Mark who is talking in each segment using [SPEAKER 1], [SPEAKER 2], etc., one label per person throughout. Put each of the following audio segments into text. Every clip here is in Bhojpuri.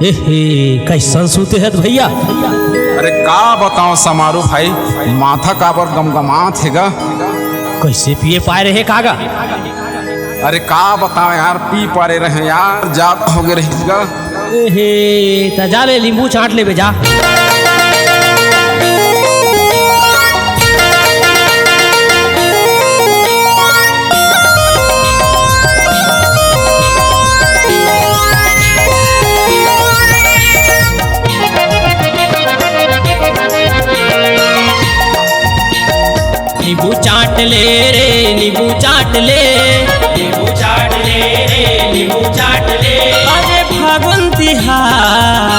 [SPEAKER 1] कैसन सूते है भैया।
[SPEAKER 2] अरे का बताओ समारू भाई, माथा काबर गमगमात हैगा।
[SPEAKER 1] कैसे पिए पाए रहे कागा।
[SPEAKER 2] अरे का बताओ यार, पी पारे रहे यार, जात हो गए रहेगा।
[SPEAKER 1] जा ले नींबू चाट ले जा। नींबू चाट ले रे, नींबू चाट ले, नींबू चाट ले रे, नींबू चाट ले। आगे फागुन तिहार,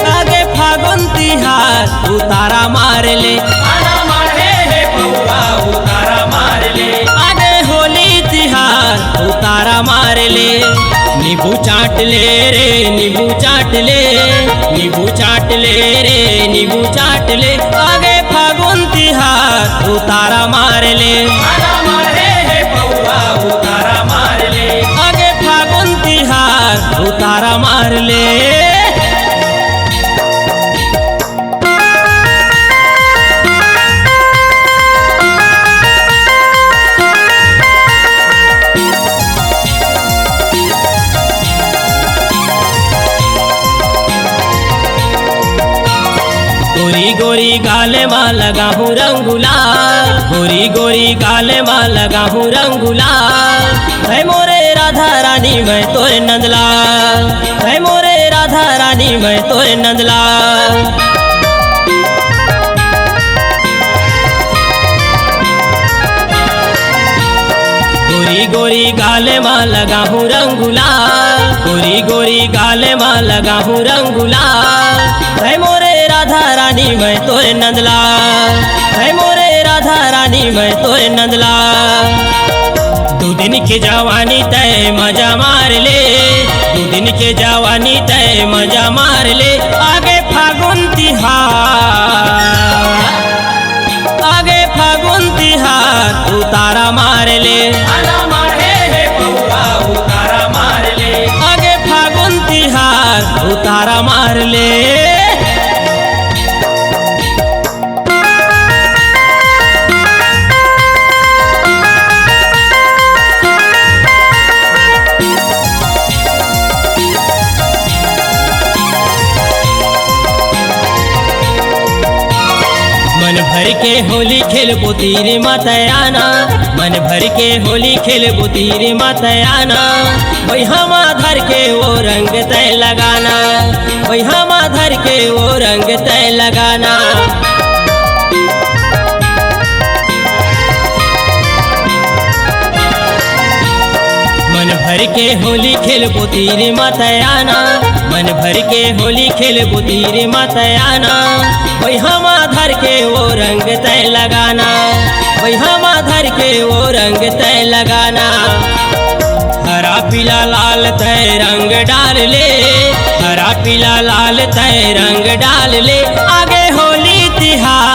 [SPEAKER 1] आगे फागुन तिहार, उतारा मार ले, आना मारे हे बउआ, उतारा मार ले। आगे होली तिहार, उतारा मार ले। नींबू चाट ले रे, नींबू चाट ले, नींबू चाट ले रे, नींबू चाट ले। आगे फागुन तिहार, उतारा मार ले, आना मारे हे बउआ, उतारा मार ले। आगे फागुन तिहार, उतारा मार ले। गोरी गोरी गाले माँ लगा हूँ रंगुलाल, गोरी गोरी गाले माँ लगा हूँ रंगुलाल। है मोरे राधा रानी मैं तोरे नंदलाल, है मोरे राधा रानी मैं तोरे नंदलाल। गोरी गोरी गाले माँ लगा हूँ रंगुलाल, गोरी गोरी गाले माँ लगा हूँ रंगुलाल। है मोरे राधा रानी मैं तोरे नंदलाल, है मोरे राधा रानी मैं तोरे नंदलाल। दो दिन के जवानी तय मजा मार ले, दो दिन के जवानी तय मजा मार ले। आगे फागुन तिहार, आगे फागुन तिहार, उतारा मार ले, आना मारे हे बउआ, उतारा मार ले। आगे फागुन तिहार, उतारा मार ले। मन भर के होली खेलबो तीरे मातयाना, मन भर के होली खेलबो तीरे मातयाना। वही हम धर के वो रंग तय लगाना, वही हम धर के वो रंग तय लगाना। मन भर के होली खेलबो तीरे मातयाना, मन भर के होली खेलबो तीरे मातयाना। वही हम धर के वो रंग तय लगाना, वही हम धर के वो रंग तय लगाना। हरा पीला लाल तय रंग डाल ले, हरा पीला लाल तय रंग डाल ले। आगे होली तिहार,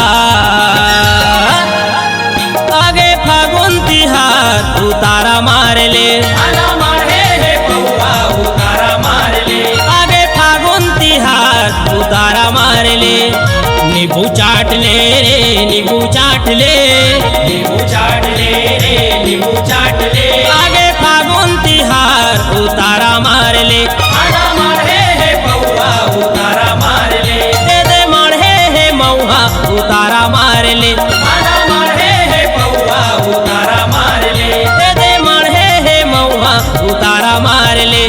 [SPEAKER 1] आगे फागुन तिहार, उतारा मार ले, आना मारे हे बउआ, उतारा मार ले। आगे फागुन तिहार, उतारा मार ले। नींबू चाट ले रे, नींबू चाट ले, नींबू चाट ले रे, नींबू चाट ले। आगे फागुन तिहार, उतारा मार ले, आना मारे हे बउआ, उतारा मार ले। दे दे मारे हे मऊहा, उतारा मार ले, आना मारे हे बउआ, उतारा मार ले। दे दे मारे हे मऊहा, उतारा मार ले।